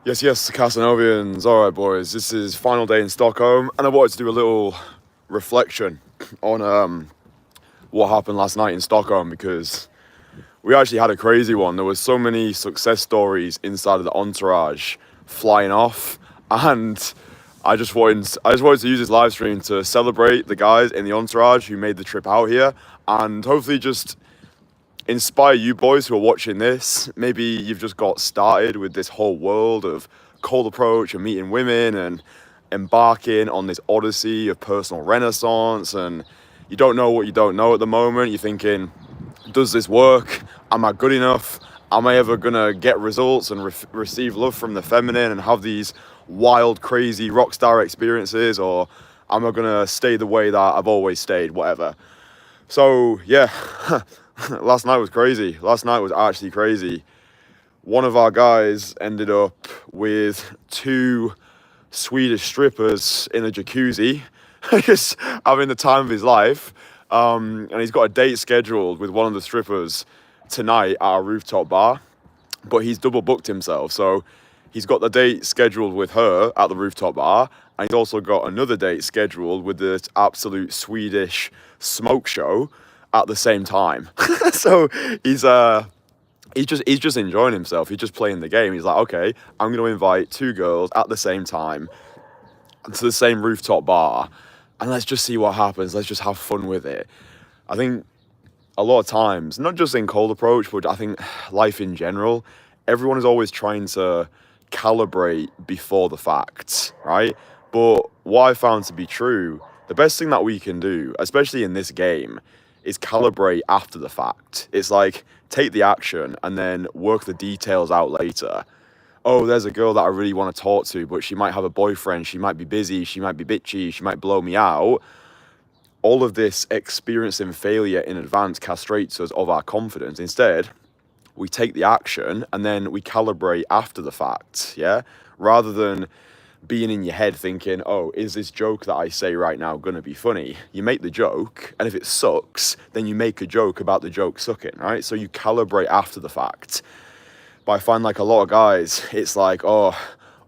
Yes, Casanovians. All right, boys. This is final day in Stockholm, and I wanted to do a little reflection on what happened last night in Stockholm because we actually had a crazy one. There was so many success stories inside of the Entourage flying off, and I just wanted to use this live stream to celebrate the guys in the Entourage who made the trip out here, and hopefully just inspire you boys who are watching this. Maybe you've just got started with this whole world of cold approach and meeting women and embarking on this odyssey of personal renaissance, and you don't know what you don't know at the moment. You're thinking, does this work? Am I good enough? Am I ever gonna get results and receive love from the feminine and have these wild, crazy rock star experiences, or am I gonna stay the way that I've always stayed, whatever? So yeah, last night was crazy. Last night was actually crazy. One of our guys ended up with two Swedish strippers in a jacuzzi, just having the time of his life. And he's got a date scheduled with one of the strippers tonight at a rooftop bar, but he's double booked himself. So he's got the date scheduled with her at the rooftop bar, and he's also got another date scheduled with this absolute Swedish smoke show at the same time. So he's just enjoying himself. He's just playing the game. He's like, okay, I'm going to invite two girls at the same time to the same rooftop bar, and let's just see what happens. Let's just have fun with it. I think a lot of times, not just in cold approach, but I think life in general, everyone is always trying to calibrate before the fact, right? But what I found to be true, the best thing that we can do, especially in this game, is calibrate after the fact. It's like, take the action and then work the details out later. Oh, there's a girl that I really want to talk to, but she might have a boyfriend, she might be busy, she might be bitchy, she might blow me out. All of this experience and failure in advance castrates us of our confidence. Instead, we take the action and then we calibrate after the fact, yeah? Rather than being in your head thinking, oh, is this joke that I say right now gonna be funny? You make the joke, and if it sucks, then you make a joke about the joke sucking, right? So you calibrate after the fact. But I find like a lot of guys, it's like, oh,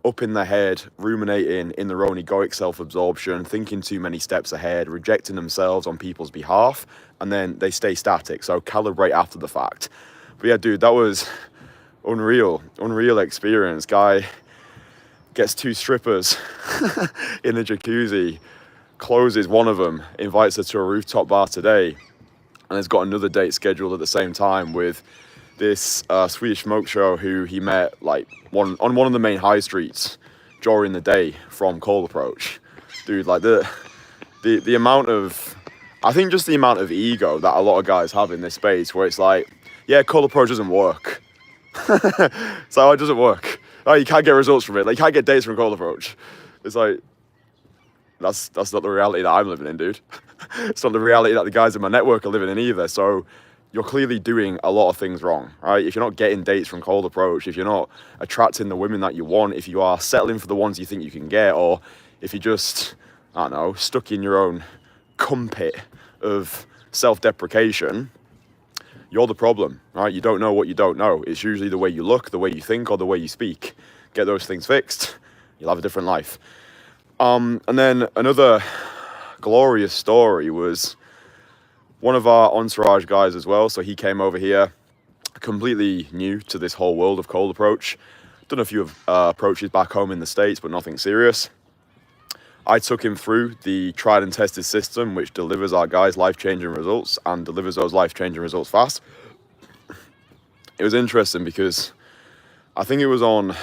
up in their head, ruminating in their own egoic self-absorption, thinking too many steps ahead, rejecting themselves on people's behalf, and then they stay static. So calibrate after the fact. But yeah, dude, that was unreal experience. Guy gets two strippers in a jacuzzi, closes one of them, invites her to a rooftop bar today, and has got another date scheduled at the same time with this Swedish smoke show who he met like on one of the main high streets during the day from cold approach. Dude, like the amount of, I think just the amount of ego that a lot of guys have in this space where it's like, yeah, cold approach doesn't work. So it doesn't work. Oh, you can't get results from it. Like, you can't get dates from cold approach. It's like, that's not the reality that I'm living in, dude. It's not the reality that the guys in my network are living in either. So you're clearly doing a lot of things wrong, right? If you're not getting dates from cold approach, if you're not attracting the women that you want, if you are settling for the ones you think you can get, or if you're just, I don't know, stuck in your own cum pit of self-deprecation, you're the problem, right? You don't know what you don't know. It's usually the way you look, the way you think, or the way you speak. Get those things fixed, you'll have a different life. And then another glorious story was one of our Entourage guys as well. So he came over here, completely new to this whole world of cold approach. Done a few approaches back home in the States, but nothing serious. I took him through the tried and tested system, which delivers our guys life-changing results and delivers those life-changing results fast. It was interesting because I think it was on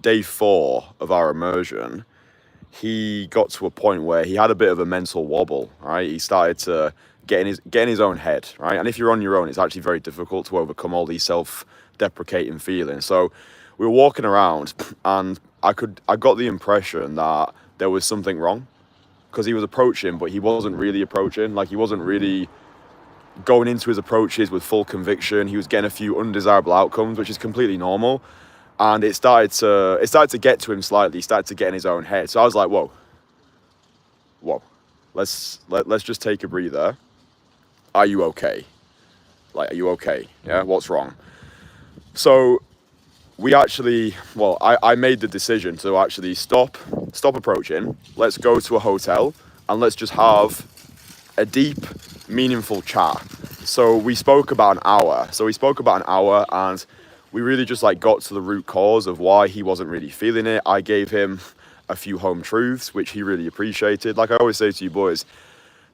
day 4 of our immersion, he got to a point where he had a bit of a mental wobble, right? He started to get in his own head, right? And if you're on your own, it's actually very difficult to overcome all these self-deprecating feelings. So we were walking around, and I got the impression that there was something wrong, because he was approaching, but he wasn't really approaching. Like, he wasn't really going into his approaches with full conviction. He was getting a few undesirable outcomes, which is completely normal. And it started to get to him slightly. He started to get in his own head. So I was like, whoa, let's just take a breather. Are you okay? Like, are you okay? Yeah, what's wrong? So we actually, well, I made the decision to actually stop approaching. Let's go to a hotel and let's just have a deep, meaningful chat. So we spoke about an hour. And we really just like got to the root cause of why he wasn't really feeling it. I gave him a few home truths, which he really appreciated. Like I always say to you boys,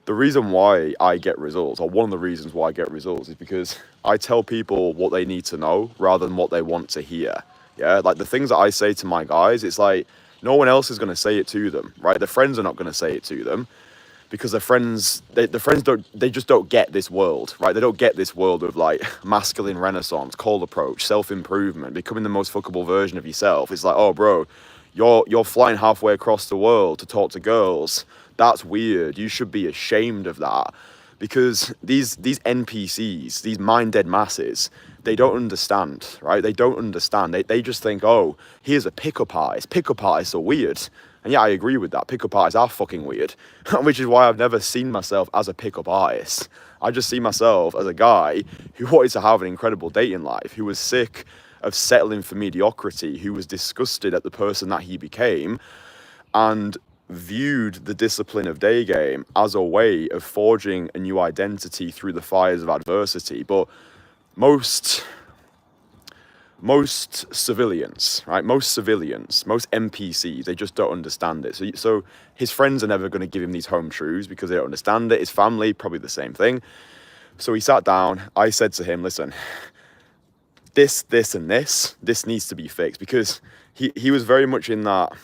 the reason why I get results, or one of the reasons why I get results, is because I tell people what they need to know rather than what they want to hear. Yeah, like the things that I say to my guys, it's like no one else is going to say it to them, right? Their friends are not going to say it to them because their friends, they just don't get this world, right? They don't get this world of like masculine renaissance, cold approach, self-improvement, becoming the most fuckable version of yourself. It's like, oh, bro, you're flying halfway across the world to talk to girls. That's weird. You should be ashamed of that, because these NPCs, these mind-dead masses, they don't understand, right? They don't understand. They just think, oh, here's a pickup artist. Pickup artists are weird. And yeah, I agree with that. Pickup artists are fucking weird, which is why I've never seen myself as a pickup artist. I just see myself as a guy who wanted to have an incredible dating life, who was sick of settling for mediocrity, who was disgusted at the person that he became, and viewed the discipline of day game as a way of forging a new identity through the fires of adversity. But most civilians, right? Most NPCs, they just don't understand it. So his friends are never going to give him these home truths because they don't understand it. His family, probably the same thing. So he sat down. I said to him, listen, this needs to be fixed, because he was very much in that.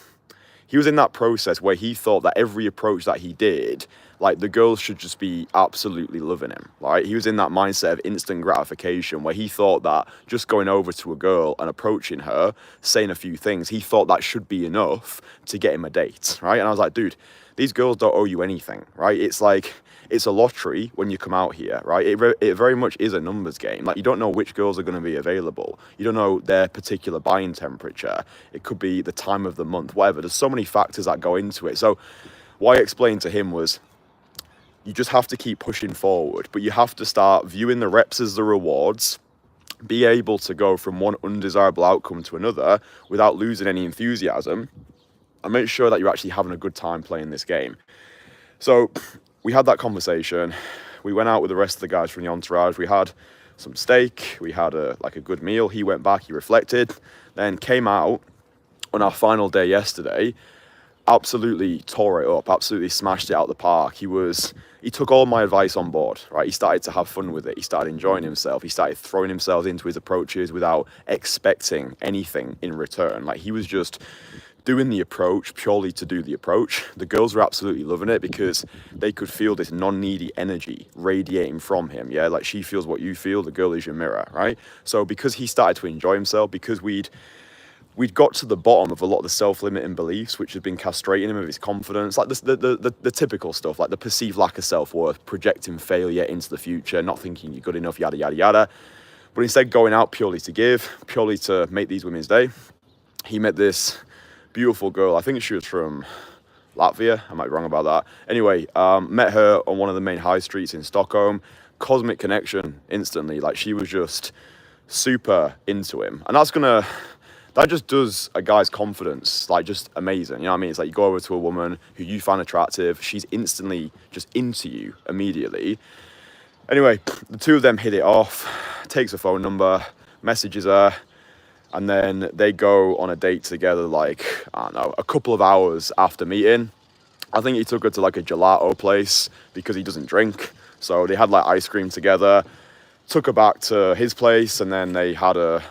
He was in that process where he thought that every approach that he did, like the girls should just be absolutely loving him, right? He was in that mindset of instant gratification where he thought that just going over to a girl and approaching her, saying a few things, he thought that should be enough to get him a date, right? And I was like, dude, these girls don't owe you anything, right? It's like, it's a lottery when you come out here, right? It very much is a numbers game. Like, you don't know which girls are going to be available. You don't know their particular buying temperature. It could be the time of the month, whatever. There's so many factors that go into it. So what I explained to him was, you just have to keep pushing forward, but you have to start viewing the reps as the rewards, be able to go from one undesirable outcome to another without losing any enthusiasm, and make sure that you're actually having a good time playing this game. So we had that conversation. We went out with the rest of the guys from the Entourage. We had some steak. We had a good meal. He went back, he reflected, then came out on our final day yesterday, absolutely tore it up, absolutely smashed it out of the park. He took all my advice on board, right? He started to have fun with it. He started enjoying himself. He started throwing himself into his approaches without expecting anything in return. Like, he was just doing the approach purely to do the approach. The girls were absolutely loving it because they could feel this non-needy energy radiating from him. Yeah, like, she feels what you feel, the girl is your mirror, right? So because he started to enjoy himself, because we'd got to the bottom of a lot of the self-limiting beliefs which had been castrating him of his confidence, like the typical stuff, like the perceived lack of self-worth, projecting failure into the future, not thinking you're good enough, yada yada yada. But instead going out purely to give, purely to make these women's day, he met this beautiful girl. I think she was from Latvia. I might be wrong about that. Anyway, met her on one of the main high streets in Stockholm. Cosmic connection instantly. Like, she was just super into him. And that just does a guy's confidence, like, just amazing. You know what I mean? It's like you go over to a woman who you find attractive. She's instantly just into you immediately. Anyway, the two of them hit it off, takes her phone number, messages her, and then they go on a date together, like, I don't know, a couple of hours after meeting. I think he took her to like a gelato place because he doesn't drink. So they had like ice cream together, took her back to his place, and then they had a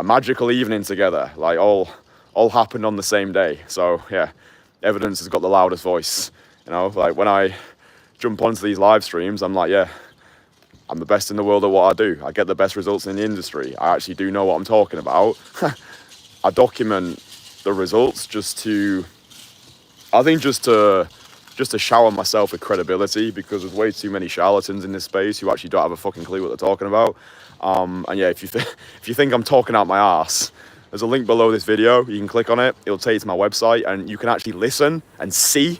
magical evening together. Like, all happened on the same day. So yeah, evidence has got the loudest voice. You know, like, when I jump onto these live streams, I'm like, yeah, I'm the best in the world at what I do. I get the best results in the industry. I actually do know what I'm talking about. I document the results just to shower myself with credibility, because there's way too many charlatans in this space who actually don't have a fucking clue what they're talking about. And yeah, if you think I'm talking out my ass, there's a link below this video. You can click on it. It'll take you to my website, and you can actually listen and see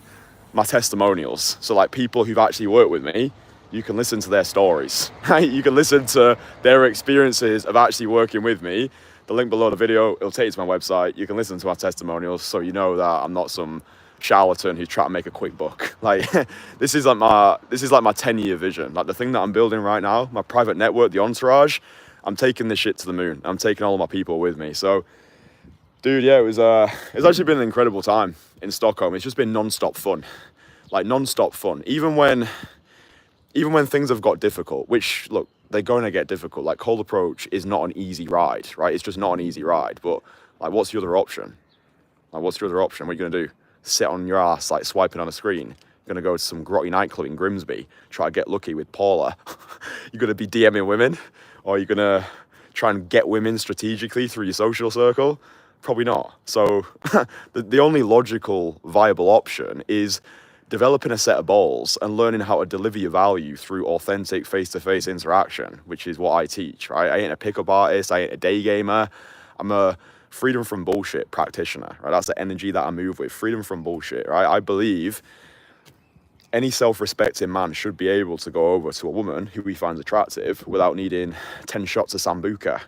my testimonials. So, like, people who've actually worked with me, you can listen to their stories. You can listen to their experiences of actually working with me the link below the video, it'll take you to my website. You can listen to my testimonials, so you know that I'm not some charlatan who's trying to make a quick buck. Like, this is like my 10-year vision. Like, the thing that I'm building right now, my private network, the Entourage, I'm taking this shit to the moon. I'm taking all of my people with me. So, dude, yeah, it's actually been an incredible time in Stockholm. It's just been non-stop fun. Like, non-stop fun. Even when things have got difficult, which, look, they're going to get difficult. Like, cold approach is not an easy ride, right? It's just not an easy ride. But, like, what's the other option? Like, what's your other option? What are you going to do? Sit on your ass, like, swiping on a screen? You're going to go to some grotty nightclub in Grimsby, try to get lucky with Paula? You're going to be DMing women? Or are you going to try and get women strategically through your social circle? Probably not. So the only logical, viable option is developing a set of balls and learning how to deliver your value through authentic face-to-face interaction, which is what I teach, right? I ain't a pickup artist, I ain't a day gamer. I'm a freedom from bullshit practitioner, right? That's the energy that I move with, freedom from bullshit, right? I believe any self-respecting man should be able to go over to a woman who he finds attractive without needing 10 shots of Sambuca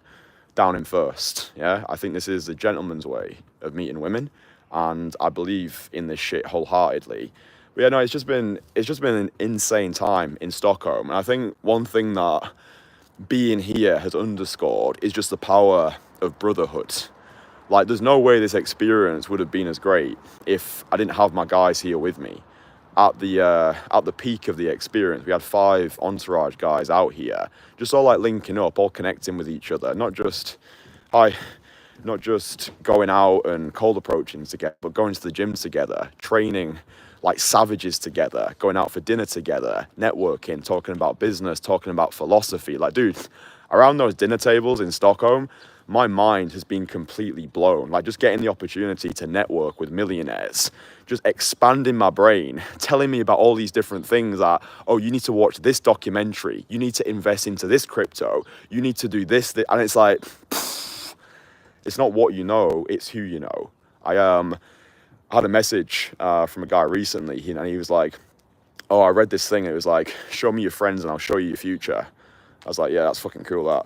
down him first, yeah? I think this is the gentleman's way of meeting women, and I believe in this shit wholeheartedly. But yeah, no, it's just been an insane time in Stockholm. And I think one thing that being here has underscored is just the power of brotherhood. Like, there's no way this experience would have been as great if I didn't have my guys here with me. At the peak of the experience, we had 5 Entourage guys out here, just all like linking up, all connecting with each other, not just going out and cold approaching together, but going to the gym together, training like savages together, going out for dinner together, networking, talking about business, talking about philosophy. Like, dude, around those dinner tables in Stockholm, my mind has been completely blown. Like, just getting the opportunity to network with millionaires, just expanding my brain, telling me about all these different things that, oh, you need to watch this documentary, you need to invest into this crypto, you need to do this, and it's like, it's not what you know, it's who you know. I had a message from a guy recently, and he was like, oh, I read this thing, it was like, show me your friends and I'll show you your future. I was like, yeah, that's fucking cool, that.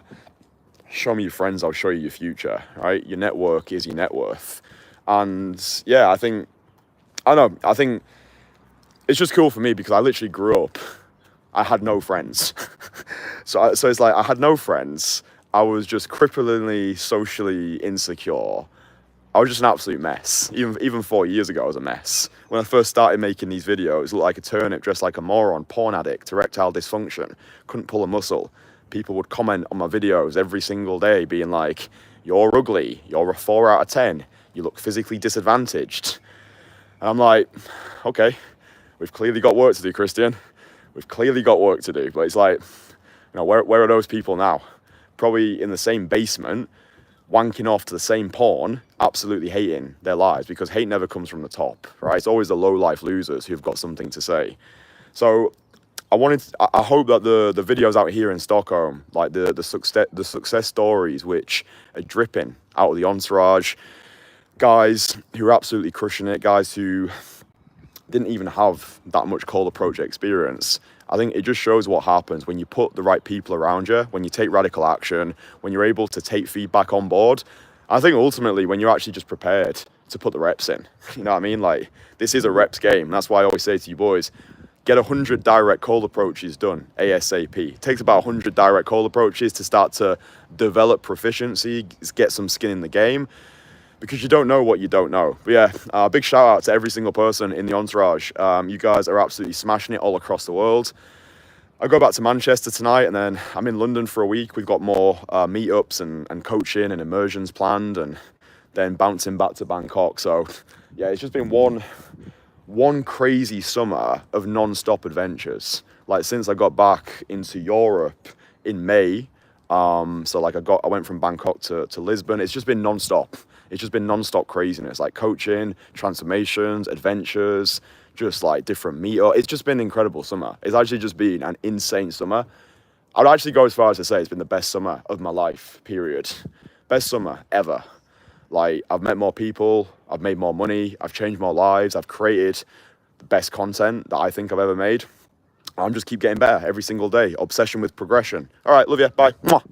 Show me your friends, I'll show you your future, right? Your network is your net worth. And yeah, I think it's just cool for me because I literally grew up, I had no friends. So it's like, I had no friends. I was just cripplingly socially insecure. I was just an absolute mess. Even 4 years ago, I was a mess. When I first started making these videos, it looked like a turnip, dressed like a moron, porn addict, erectile dysfunction, couldn't pull a muscle. People would comment on my videos every single day being like, you're ugly, you're a 4 out of 10, you look physically disadvantaged. And I'm like, okay, we've clearly got work to do, Kristian. We've clearly got work to do. But it's like, you know, where are those people now? Probably in the same basement, wanking off to the same porn, absolutely hating their lives, because hate never comes from the top, right? It's always the low-life losers who've got something to say. So I hope that the videos out here in Stockholm, like the success stories which are dripping out of the Entourage, guys who are absolutely crushing it, guys who didn't even have that much cold approach experience. I think it just shows what happens when you put the right people around you, when you take radical action, when you're able to take feedback on board. I think ultimately when you're actually just prepared to put the reps in, you know what I mean? Like, this is a reps game. That's why I always say to you boys, get 100 direct cold approaches done ASAP. It takes about 100 direct cold approaches to start to develop proficiency, get some skin in the game, because you don't know what you don't know. But yeah, big shout out to every single person in the Entourage. You guys are absolutely smashing it all across the world. I go back to Manchester tonight, and then I'm in London for a week. We've got more meetups and coaching and immersions planned, and then bouncing back to Bangkok. So yeah, it's just been one crazy summer of non-stop adventures. Like, since I got back into Europe in May, so like I went from Bangkok to Lisbon. It's just been non-stop. It's just been non-stop craziness, like coaching, transformations, adventures, just like different meetups. It's just been an incredible summer. It's actually just been an insane summer. I'd actually go as far as to say it's been the best summer of my life, period. Best summer ever. Like, I've met more people, I've made more money, I've changed more lives, I've created the best content that I think I've ever made. I'm just keep getting better every single day. Obsession with progression. All right, love you, bye. Mwah.